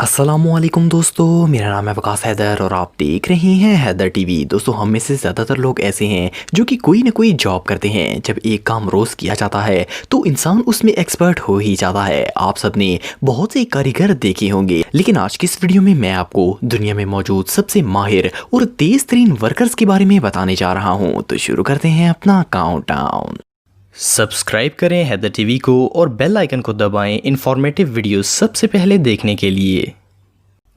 अस्सलामुअलैकुम दोस्तों, मेरा नाम है वकास हैदर और आप देख रहे हैं हैदर टीवी। दोस्तों, हम में से ज़्यादातर लोग ऐसे हैं जो कि कोई ना कोई जॉब करते हैं। जब एक काम रोज़ किया जाता है तो इंसान उसमें एक्सपर्ट हो ही जाता है। आप सबने बहुत से कारीगर देखे होंगे, लेकिन आज की इस वीडियो में मैं आपको दुनिया में मौजूद सबसे माहिर और तेज़ तरीन वर्कर्स के बारे में बताने जा रहा हूँ। तो शुरू करते हैं अपना काउंटडाउन। सब्सक्राइब करें हैदर टीवी को और बेल आइकन को दबाएं इंफॉर्मेटिव वीडियो सबसे पहले देखने के लिए।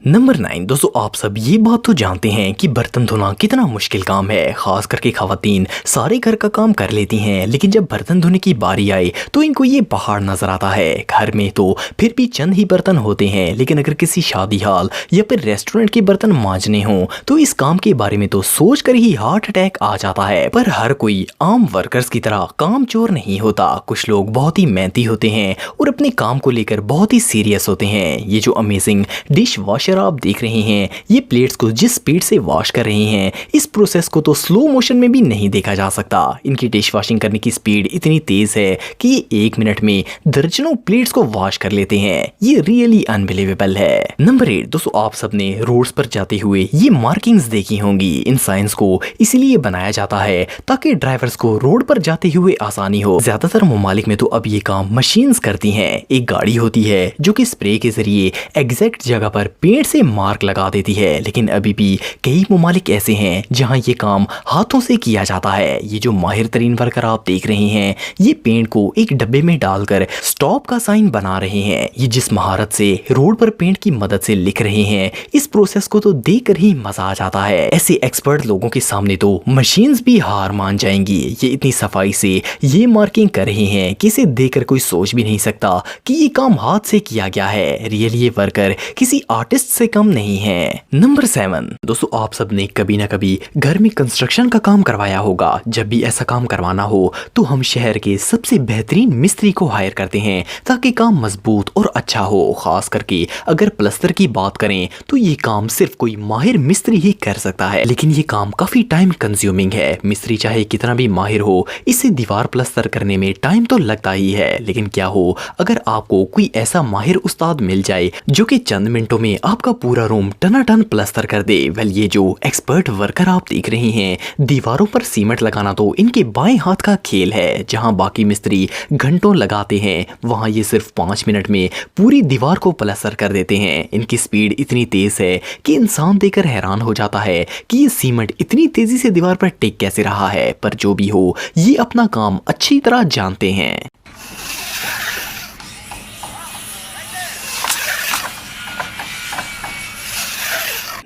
नंबर 9। दोस्तों, आप सब ये बात तो जानते हैं कि बर्तन धोना कितना मुश्किल काम है। खास करके खवातीन सारे घर का काम कर लेती हैं, लेकिन जब बर्तन धोने की बारी आए तो इनको ये पहाड़ नजर आता है। घर में तो फिर भी चंद ही बर्तन होते हैं, लेकिन अगर किसी शादी हाल या फिर रेस्टोरेंट के बर्तन मांजने हों तो इस काम के बारे में तो सोच कर ही हार्ट अटैक आ जाता है। पर हर कोई आम वर्कर्स की तरह काम चोर नहीं होता। कुछ लोग बहुत ही मेहनती होते हैं और अपने काम को लेकर बहुत ही सीरियस होते हैं। ये जो अमेजिंग डिश वॉशर आप देख रहे हैं, ये प्लेट्स को जिस स्पीड से वॉश कर रहे हैं, इस प्रोसेस को तो स्लो मोशन में भी नहीं देखा जा सकता। इनकी डिश वॉशिंग करने की स्पीड इतनी तेज है कि ये 1 मिनट में दर्जनों प्लेट्स को वॉश कर लेते हैं। ये रियली अनबिलीवेबल है। नंबर 8। दोस्तों, आप सबने रोड्स पर जाते हुए ये मार्किंग्स देखी होंगी। इन साइंस को इसीलिए बनाया जाता है ताकि ड्राइवर्स को रोड पर जाते हुए आसानी हो। ज्यादातर ममालिक में तो अब ये काम मशीन्स करती हैं। एक गाड़ी होती है जो कि स्प्रे के जरिए एग्जैक्ट जगह पर पेंट से मार्क लगा देती है, लेकिन अभी भी कई ममालिक ऐसे हैं जहां ये काम हाथों से किया जाता है। ये जो माहिर तरीन वर्कर आप देख रहे हैं, ये पेंट को एक डब्बे में डालकर स्टॉप का साइन बना रहे हैं। ये जिस महारत से रोड पर पेंट की मदद से लिख रहे हैं, इस प्रोसेस को तो देखकर ही मजा आ जाता है। ऐसे एक्सपर्ट लोगों के सामने तो मशीन्स भी हार मान जाएंगी। ये इतनी सफाई से ये मार्किंग कर रहे हैं कि इसे देखकर कोई सोच भी नहीं सकता कि ये काम हाथ से किया गया है। रियली ये वर्कर किसी आर्टिस्ट से कम नहीं है। नंबर 7। दोस्तों, आप सब ने कभी ना कभी घर में कंस्ट्रक्शन का काम करवाया होगा। जब भी ऐसा काम करवाना हो तो हम शहर के सबसे बेहतरीन मिस्त्री को हायर करते हैं ताकि काम मजबूत और अच्छा हो। खास करके अगर प्लस्तर की बात करें तो ये काम सिर्फ कोई माहिर मिस्त्री ही कर सकता है, लेकिन ये काम काफी टाइम कंज्यूमिंग है। मिस्त्री चाहे कितना भी माहिर हो, इसे दीवार प्लस्तर करने में टाइम तो लगता ही है। लेकिन क्या हो अगर आपको कोई ऐसा माहिर उस्ताद मिल जाए जो कि चंद मिनटों में आपका पूरा रूम टनाटन प्लस्तर कर दे। वेल, ये जो एक्सपर्ट वर्कर आप देख रहे हैं, दीवारों पर सीमेंट लगाना तो इनके बाएं हाथ का खेल है। जहां बाकी मिस्त्री घंटों लगाते हैं, वहां ये सिर्फ 5 मिनट में पूरी दीवार को प्लस्तर कर देते हैं। इनकी स्पीड इतनी तेज है कि इंसान देखकर हैरान हो जाता है कि ये सीमेंट इतनी तेजी से दीवार पर टिक कैसे रहा है। पर जो भी हो, ये अपना काम अच्छी तरह जानते हैं।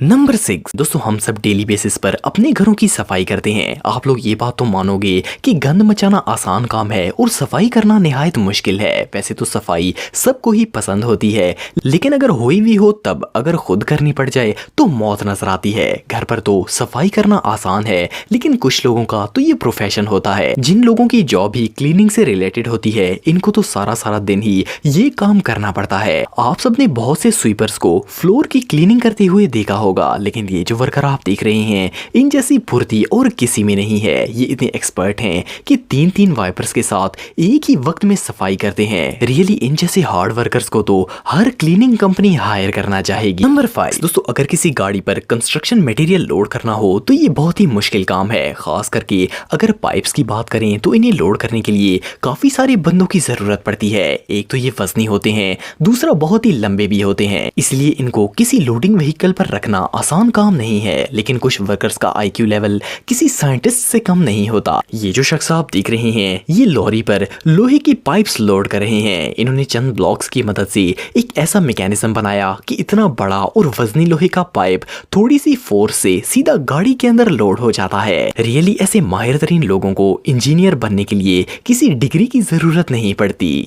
नंबर 6। दोस्तों, हम सब डेली बेसिस पर अपने घरों की सफाई करते हैं। आप लोग ये बात तो मानोगे कि गंद मचाना आसान काम है और सफाई करना निहायत मुश्किल है। वैसे तो सफाई सबको ही पसंद होती है, लेकिन अगर हुई भी हो तब अगर खुद करनी पड़ जाए तो मौत नजर आती है। घर पर तो सफाई करना आसान है, लेकिन कुछ लोगों का तो ये प्रोफेशन होता है। जिन लोगों की जॉब ही क्लीनिंग से रिलेटेड होती है, इनको तो सारा सारा दिन ही ये काम करना पड़ता है। आप सबने बहुत से स्वीपर्स को फ्लोर की क्लीनिंग करते हुए देखा होगा, लेकिन ये जो वर्कर आप देख रहे हैं, इन जैसी फुर्ती और किसी में नहीं है। ये इतने एक्सपर्ट हैं कि 3-3 वाइपर्स के साथ एक ही वक्त में सफाई करते हैं। रियली इन जैसे हार्ड वर्कर्स को तो हर क्लीनिंग कंपनी हायर करना चाहेगी। नंबर 5। दोस्तों, अगर किसी गाड़ी पर कंस्ट्रक्शन मटेरियल लोड करना हो तो ये बहुत ही मुश्किल काम है। खास करके अगर पाइप्स की बात करें तो इन्हें लोड करने के लिए काफी सारे बंदों की जरूरत पड़ती है। एक तो ये वजनी होते हैं, दूसरा बहुत ही लंबे भी होते हैं, इसलिए इनको किसी लोडिंग व्हीकल पर रखना आसान काम नहीं है। लेकिन कुछ वर्कर्स का IQ लेवल किसी साइंटिस्ट से कम नहीं होता। ये जो शख्स आप देख रहे हैं, ये लॉरी पर लोहे की पाइप्स लोड कर रहे हैं। इन्होंने चंद ब्लॉक्स की मदद से एक ऐसा मैकेनिज्म बनाया कि इतना बड़ा और वजनी लोहे का पाइप थोड़ी सी फोर्स से सीधा गाड़ी के अंदर लोड हो जाता है। रियली ऐसे माहिर तरीन लोगों को इंजीनियर बनने के लिए किसी डिग्री की जरूरत नहीं पड़ती।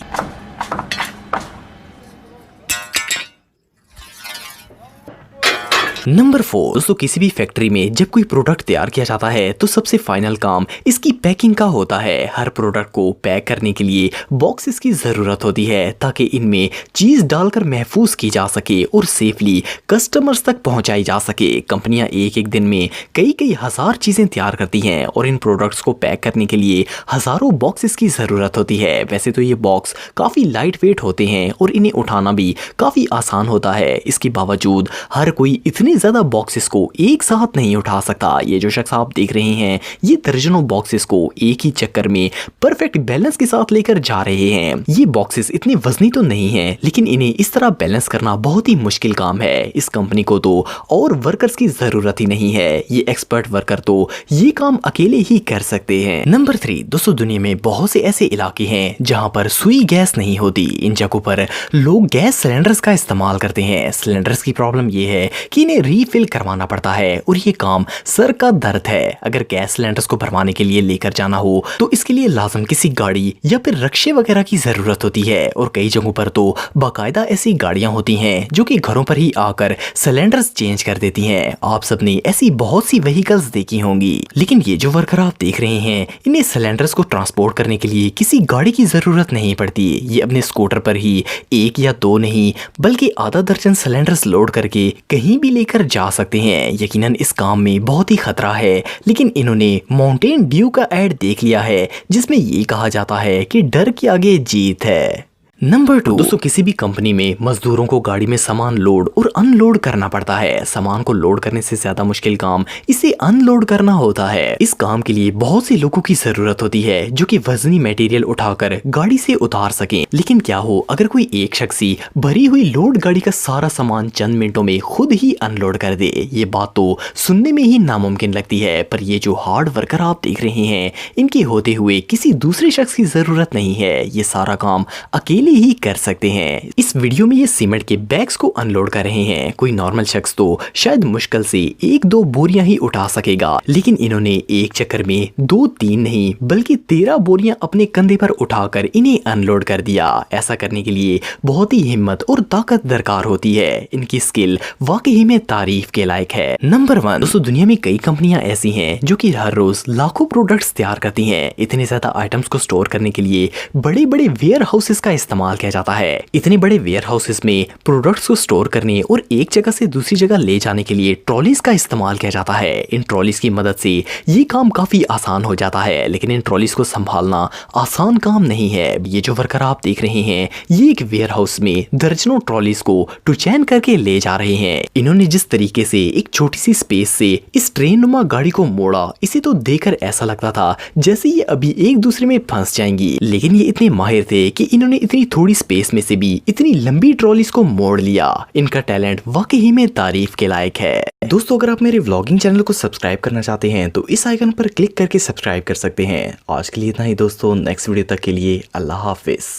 नंबर 4 दोस्तों, किसी भी फैक्ट्री में जब कोई प्रोडक्ट तैयार किया जाता है तो सबसे फाइनल काम इसकी पैकिंग का होता है। हर प्रोडक्ट को पैक करने के लिए बॉक्सेस की जरूरत होती है ताकि इनमें चीज डालकर महफूज की जा सके और सेफली कस्टमर्स तक पहुंचाई जा सके। कंपनियां एक एक दिन में कई कई हजार चीजें तैयार करती हैं और इन प्रोडक्ट्स को पैक करने के लिए हजारों बॉक्सेस की जरूरत होती है। वैसे तो ये बॉक्स काफी लाइट वेट होते हैं और इन्हें उठाना भी काफी आसान होता है। इसके बावजूद हर कोई इतने ज्यादा बॉक्सेस को एक साथ नहीं उठा सकता। ये जो शख्स आप देख रहे हैं ये दर्जनों बॉक्सेस को एक ही चक्कर में परफेक्ट बैलेंस के साथ लेकर जा रहे हैं। ये बॉक्सेस इतने वजनी तो नहीं हैं, लेकिन इन्हें इस तरह बैलेंस करना बहुत ही मुश्किल काम है। इस कंपनी को तो और वर्कर्स की जरूरत ही नहीं है। ये एक्सपर्ट वर्कर तो ये काम अकेले ही कर सकते हैं। नंबर 3 दोस्तों, दुनिया में बहुत से ऐसे इलाके हैं जहां पर सुई गैस नहीं होती। इन जगहों पर लोग गैस सिलेंडर्स का इस्तेमाल करते हैं। सिलेंडर्स की प्रॉब्लम ये है कि इन्हें रीफिल करवाना पड़ता है और ये काम सर का दर्द है। अगर गैस सिलेंडर्स को भरवाने के लिए लेकर जाना हो तो इसके लिए लाजम किसी गाड़ी या फिर रक्शे वगैरह की जरूरत होती है और कई जगहों पर तो बाकायदा ऐसी गाड़ियां होती हैं जो कि घरों पर ही आकर सिलेंडर्स चेंज कर देती हैं। आप सबने ऐसी बहुत सी व्हीकल्स देखी होंगी, लेकिन ये जो वर्कर आप देख रहे हैं इन्हें सिलेंडर्स को ट्रांसपोर्ट करने के लिए किसी गाड़ी की जरूरत नहीं पड़ती। ये अपने स्कूटर पर ही एक या दो नहीं बल्कि आधा दर्जन सिलेंडर्स लोड करके कहीं भी लेकर जा सकते हैं। यकीनन इस काम में बहुत ही खतरा है, लेकिन इन्होंने माउंटेन ड्यू का ऐड देख लिया है जिसमें ये कहा जाता है कि डर के आगे जीत है। नंबर 2 दोस्तों, किसी भी कंपनी में मजदूरों को गाड़ी में सामान लोड और अनलोड करना पड़ता है। सामान को लोड करने से ज्यादा मुश्किल काम इसे अनलोड करना होता है। इस काम के लिए बहुत से लोगों की जरूरत होती है जो कि वजनी मटेरियल उठाकर गाड़ी से उतार सकें। लेकिन क्या हो अगर कोई एक शख्स ही भरी हुई लोड गाड़ी का सारा सामान चंद मिनटों में खुद ही अनलोड कर दे। ये बात तो सुनने में ही नामुमकिन लगती है, पर ये जो हार्ड वर्कर आप देख रहे हैं इनके होते हुए किसी दूसरे शख्स की जरूरत नहीं है। ये सारा काम अकेले ही कर सकते हैं। इस वीडियो में ये सीमेंट के बैग्स को अनलोड कर रहे हैं। कोई नॉर्मल शख्स तो शायद मुश्किल से 1-2 बोरियां ही उठा सकेगा, लेकिन इन्होंने एक चक्कर में 2-3 नहीं बल्कि 13 बोरियां अपने कंधे पर उठाकर इन्हें अनलोड कर दिया। ऐसा करने के लिए बहुत ही हिम्मत और ताकत दरकार होती है। इनकी स्किल वाकई में तारीफ के लायक है। नंबर 1 दोस्तों, दुनिया में कई कंपनियां ऐसी हैं जो कि हर रोज लाखों प्रोडक्ट्स तैयार करती हैं। इतने ज्यादा आइटम्स को स्टोर करने के लिए बड़े बड़े वेयर हाउसेस का इस्तेमाल किया जाता है। इतने बड़े वेयर हाउसेस में प्रोडक्ट्स को स्टोर करने और एक जगह से दूसरी जगह ले जाने के लिए ट्रॉलीज का इस्तेमाल किया जाता है। इन ट्रॉलीज की मदद से ये काम काफी आसान हो जाता है, लेकिन इन ट्रॉलीज को संभालना आसान काम नहीं है। ये जो वर्कर आप देख रहे हैं ये एक वेयर हाउस में दर्जनों ट्रॉलीज को टुचैन करके ले जा रहे हैं। इन्होंने जिस तरीके से एक छोटी सी स्पेस से इस ट्रेन नुमा गाड़ी को मोड़ा, इसे तो देखकर ऐसा लगता था जैसे ये अभी एक दूसरे में फंस जाएंगी, लेकिन ये इतने माहिर थे कि इन्होंने इतनी थोड़ी स्पेस में से भी इतनी लंबी ट्रॉलीज को मोड़ लिया। इनका टैलेंट वाकई में तारीफ के लायक है। दोस्तों, अगर आप मेरे व्लॉगिंग चैनल को सब्सक्राइब करना चाहते हैं तो इस आइकन पर क्लिक करके सब्सक्राइब कर सकते हैं। आज के लिए इतना ही दोस्तों, नेक्स्ट वीडियो तक के लिए अल्लाह हाफिज।